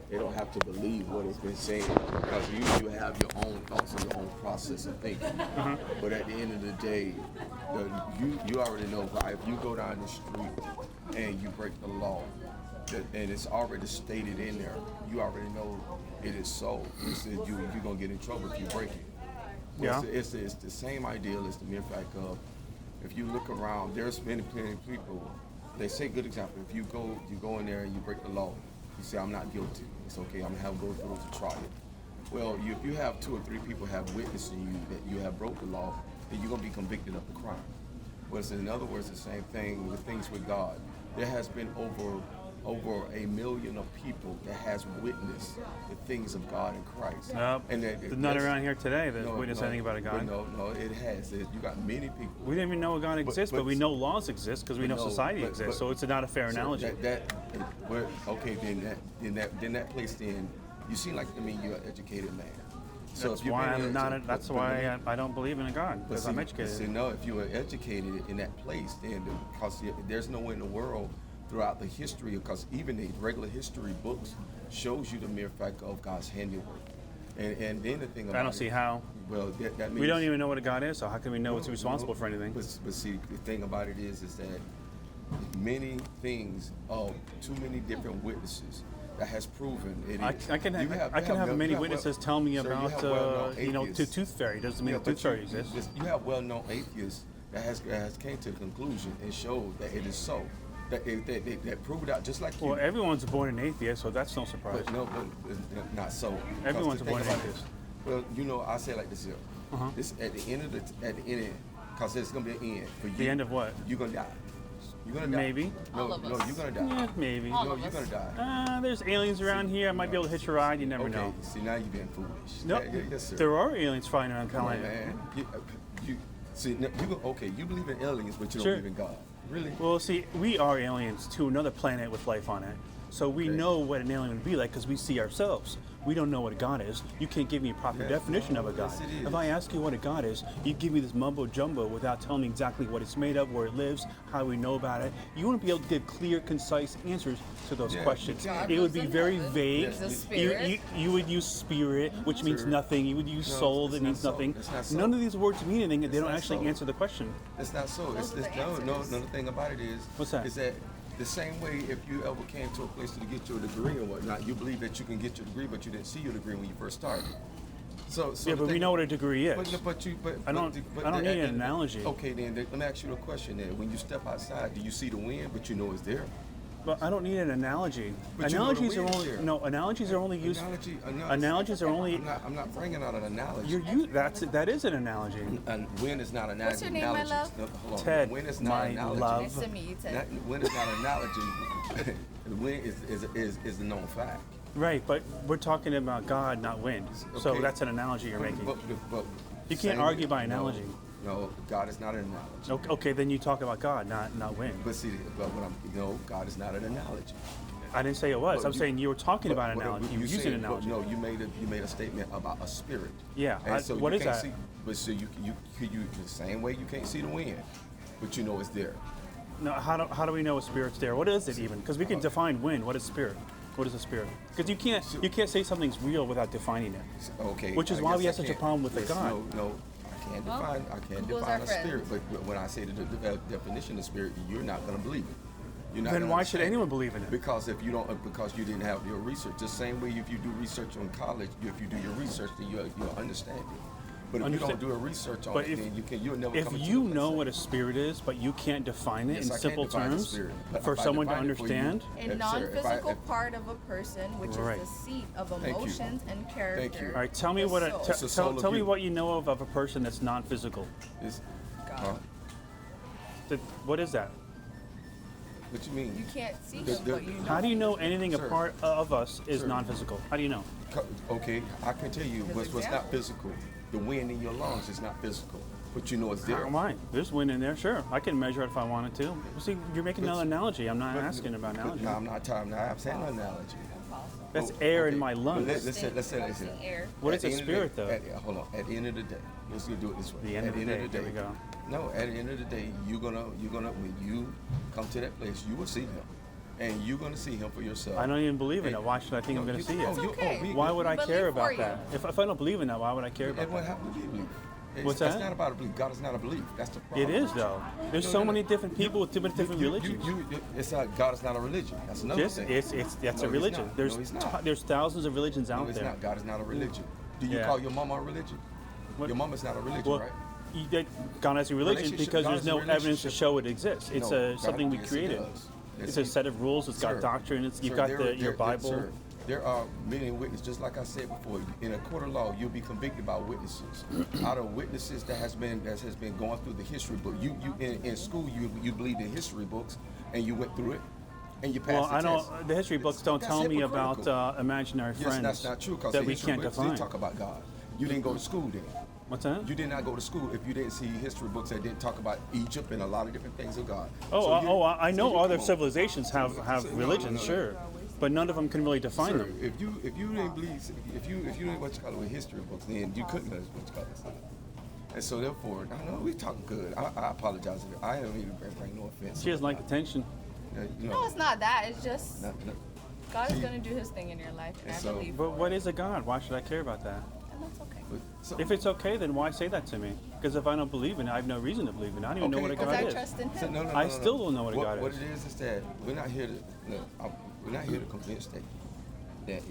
They don't have to believe what has been said because you have your own thoughts and your own process of thinking. But at the end of the day, you already know, right? If you go down the street and you break the law, and it's already stated in there, you already know it is so. You're going to get in trouble if you break it. Yeah. It's the same ideal as the mere fact of, if you look around, there's many people, they say, good example, if you go in there and you break the law, you say, I'm not guilty. It's okay, I'm going to go through to trial. Well, if you have 2 or 3 people have witnessing you that you have broke the law, then you're going to be convicted of the crime. Well, so in other words, the same thing with things with God. There has been over 1 million of people that has witnessed the things of God in Christ. Nope. And there's none around here today that witness anything about a God. No, it has. You got many people. We didn't even know a God exists, but we know laws exist because we know society exists. So it's not a fair analogy. Okay, then that place, then you seem like, you're an educated man. So that's why I'm not. That's why I don't believe in a God, because I'm educated. See, no, if you were educated in that place, then because there's no way in the world throughout the history, because even the regular history books shows you the mere fact of God's handiwork. And then the thing about I don't see how. Well, that means we don't even know what a God is, so how can we know what's responsible for anything? But see, the thing about it is that many things of too many different witnesses that has proven it is. I can have many witnesses tell me about tooth fairy. Doesn't mean tooth fairy exists. You have well-known atheists that has came to the conclusion and showed that it is so. That proved out just like you. Well, everyone's born an atheist, so that's no surprise. But but not so. Everyone's born an atheist. Well, I say it like this here. This at the end, because there's gonna be an end for you. The end of what? You're gonna die. You're gonna die. Maybe. No, you're gonna die. Yeah, maybe. No, you're gonna die. There's aliens around here. I might be able to hitch a ride. You never know. See, now you're being foolish. No, yes, sir. there are aliens flying around the planet. Man, you believe in aliens, but you don't believe in God. Really? Well, see, we are aliens to another planet with life on it. So we know what an alien would be like because we see ourselves. We don't know what a God is. You can't give me a proper definition of a God. If I ask you what a God is, you give me this mumbo jumbo without telling me exactly what it's made of, where it lives, how we know about it. You wouldn't be able to give clear, concise answers to those questions. It would be very vague. You would use spirit, which means nothing. You would use soul, that means nothing. None of these words mean anything, and they don't actually answer the question. It's not so. Another thing about it is, what's that? Is that the same way if you ever came to a place to get your degree and whatnot, you believe that you can get your degree, but you didn't see your degree when you first started. So but we know what a degree is. I don't need an analogy. Okay, then let me ask you a question. Then, when you step outside, do you see the wind, but you know it's there? But I don't need an analogy. But analogies are only used. Analogies are only. I'm not bringing out an analogy. That is an analogy. And wind is not an analogy. What's your name, my love? Hold on. Ted, Wind is not an analogy. love. Nice to meet you, Ted. Wind is not an analogy. The wind is a known fact. Right, but we're talking about God, not wind. Okay. So that's an analogy you're making. But you can't argue by analogy. No, God is not an analogy. Okay, then you talk about God, not wind. But see, God is not an analogy. I didn't say it was. I'm saying you were talking about an analogy. You were using an analogy. No, you made a statement about a spirit. Yeah. What is that? But so you the same way you can't see the wind, but you know it's there. No, how do we know a spirit's there? What is it even? Because we can define wind. What is spirit? What is a spirit? Because you can't say something's real without defining it. Okay. Which is why we have such a problem with the God. No. I can't define a spirit, but when I say the definition of spirit, you're not going to believe it. Then why should anyone believe in it? Because you didn't have your research. The same way if you do research on college, if you do your research, then you'll understand it. But if you don't do a research on it, then you'll never come to If you know what a spirit is, but you can't define it in simple terms for someone to understand. A non-physical part of a person, which is the seat of emotions and character. Thank you. All right, tell me tell me what you know of a person that's non-physical. God. What is that? What you mean? You can't see them, but you know. How do you know anything a part of us is non-physical? How do you know? Okay, I can tell you what's not physical. The wind in your lungs is not physical, but you know it's there. Why? There's wind in there, sure. I can measure it if I wanted to. See, you're making another analogy. I'm not asking about analogy. No, I'm not talking. I'm saying an analogy. That's air in my lungs. Let's say this here. What is a spirit, though? Hold on. At the end of the day, let's do it this way. The end of the day. There we go. No, at the end of the day, you're gonna when you come to that place, you will see him. and you're going to see him for yourself. I don't even believe in it. Why should I think I'm going to see It's it? okay. Why would I care Believe for about that? If I don't believe in that, why would I care about And what that? happened to be belief? What's that? It's not about a belief. God is not a belief. That's the problem. It is, though. There's so many different people with different religions. It's not, God is not a religion. That's another Yes, thing. that's No, a he's religion. not. No, he's not. There's thousands of religions No, out it's there. not. God is not a religion. Do you Yeah. call your mama a religion? What? Your mama's not a religion, Well, right? God has a religion Relationship- because God there's has a no evidence to relationship. show it exists. It's No, something we yes, it created. does. Yes, It's a it- set of rules. It's got Sir, doctrine. You've sir, got there- your Bible. sir, there are many witnesses, just like I said before. In a court of law, you'll be convicted by witnesses. Out of witnesses that has been going through the history book. You in school you believed in history books and you went through it and you passed Well, the I test. don't. The history books don't That's tell me about hypocritical. imaginary Yes, friends that's not true because that the we history can't books define. did talk about God. You didn't go to school then. What's that? You did not go to school if you didn't see history books that didn't talk about Egypt and a lot of different things of God. I know so other come on. civilizations have No, religions, no. sure, but none of them can really define Sir, them. if you didn't believe, if you didn't what you call it with history books, then you couldn't know what you call it. And so therefore, I know we talking good. I apologize if I don't even bring no offense. She doesn't like attention. You No, it's not that. It's just no. God is going to do his thing in your life, and I So- believe. But what is a God? Why should I care about that? And that's okay. So, If it's okay, then why say that to me? Because if I don't believe in it, I have no reason to believe in it. I don't even know what a Okay, God Because I is. trust in so him. I still don't know what a God What is. it is that we're not here to we're not here to convince that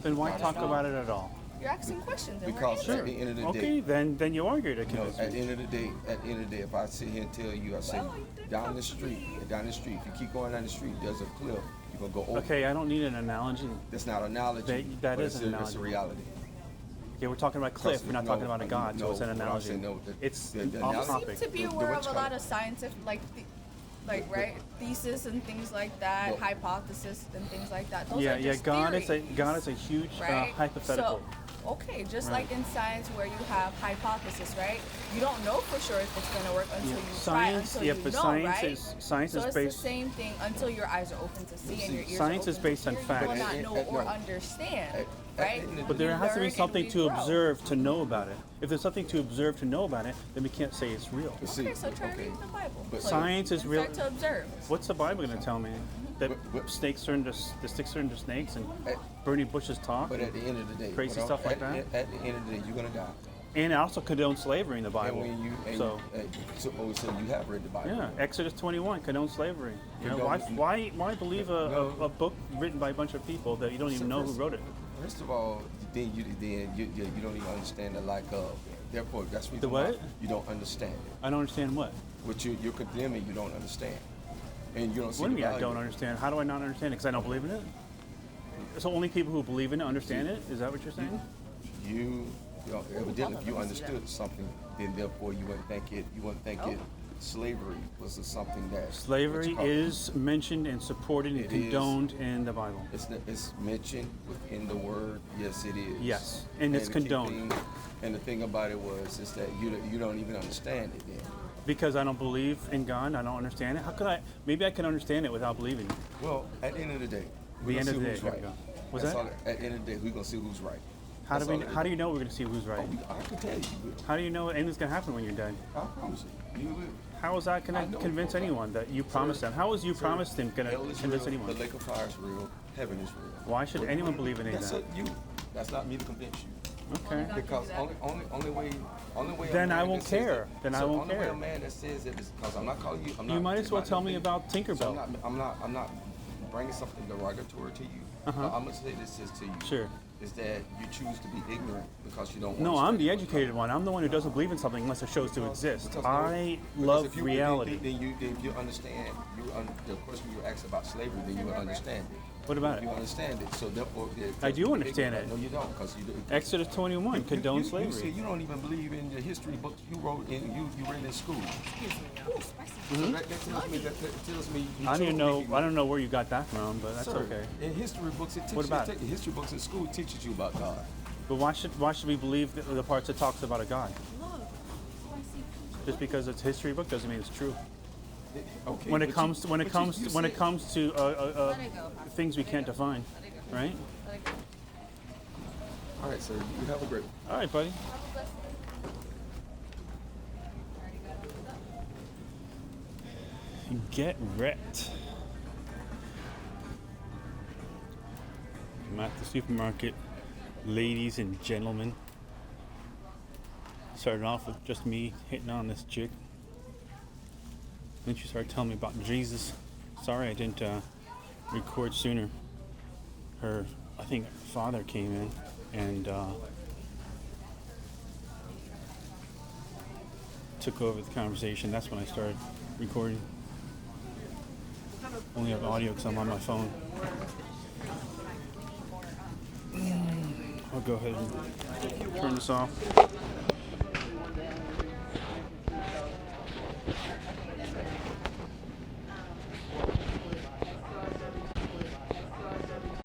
Then why God is talk God. about it at all? You're asking questions, and Because we're at answering. the end of the Okay, day, then you argue to no, convince at the me. end of the day, if I sit here and tell you, I say down the street, if you keep going down the street, there's a cliff, you're gonna go over. Okay, I don't need an analogy. That's not an analogy. That but is an it's a analogy. reality. Okay, we're talking about cliff. We're not talking about a God, so no, it's an what I'm analogy. saying, no, It's the off analogy- You topic. seem to be The aware what of you a call lot it? of scientific, right, thesis and things like that, Well- hypothesis and things like that. Those Yeah, are yeah. just God is theories, a huge right? hypothetical. So, okay, just Right. like in science where you have hypothesis, right? You don't know for sure if it's going to work until Yeah. you try, Science, until yeah, you but know, science right? is- science so is it's based- the same thing until your eyes are open to see and your ears Science are is open based to on hear, facts. You will not know or No. understand, At right? the end of But there We has to learn be and something we to grow. observe to know about it. If there's something to observe to know about it, then we can't say it's real. But see, Okay, so try to okay. read the Bible. But So Science you is can real- start to observe. What's the Bible going to tell me? That What- snakes turn to the sticks turn to snakes and At- burning bushes talk. But at the end of the day, Crazy what stuff like at the end of the day, you're gonna die. And it also condones slavery in the Bible. And when you so so you have read the Bible. yeah, Exodus 21 condones slavery. You know, Condone- why believe a book written by a bunch of people that you don't even know who wrote it? First of all, then you don't even understand the like of. Therefore, that's the reason The what? why you don't understand it. I don't understand what. What you're condemning, you don't understand, and you don't see What do you mean the I don't value. understand? How do I not understand it? Because I don't believe in it? So only people who believe in it understand it? Is that what you're saying? You know, evidently, if you understood something, then therefore you wouldn't think it. Slavery was something that what Slavery you call it. is mentioned and supported and It is. condoned in the Bible. It's mentioned within the word. Yes, it is. Yes, and it's the key condoned. thing- and the thing about it is that you don't even understand it then. Because I don't believe in God, I don't understand it. How could I? Maybe I can understand it without believing. Well, at the end of the day, The we're end gonna of see the who's day, there right. we go. What's That's that? all- at the end of the day, we're gonna see who's right. How That's do we? all it How do is. you know we're going to see who's right? I can tell you. How do you know anything's going to happen when you're dead? I promise you. You will. How is that I going know to convince for a fact. anyone that you promised them? How is you Sir, promised them going to hell is convince real, anyone? The lake of fire is real. Heaven is real. Why should anyone believe in any of That's that? you. That's not me to convince you. Okay. Because only way. a Then I man won't that says care. that- Then I so won't only way care. a man that says that is because I'm not calling you. You might as well tell me about Tinkerbell. So I'm not bringing something derogatory to you. Uh-huh. But I'm gonna say this is to you. Sure. Is that you choose to be ignorant because you don't. No, want I'm the educated one. I'm the one who doesn't believe in something unless it shows to exist. I love if you, reality. Then you understand. The question you asked about slavery, then you will understand it. What about You it? understand it, so therefore. I do understand it. No, you don't, because you do. Exodus 21 condones You slavery. say you don't even believe in the history books you wrote in you read in school. So that tells me. You I don't even know. chose I don't know where you got that from, but that's Sir, okay. In history books, it teaches What about you. it? History books in school teaches you about God. But why should we believe the parts that talks about a God? Just because it's a history book doesn't mean it's true. Okay. When it but comes you- to but you said- things we can't define, right? All right, sir. You have a great. All right, buddy. Get wrecked. at the supermarket, ladies and gentlemen. Started off with just me hitting on this chick. Then she started telling me about Jesus. Sorry I didn't record sooner. Her, I think, father came in and took over the conversation. That's when I started recording. Only have audio because I'm on my phone. I'll go ahead and turn this off.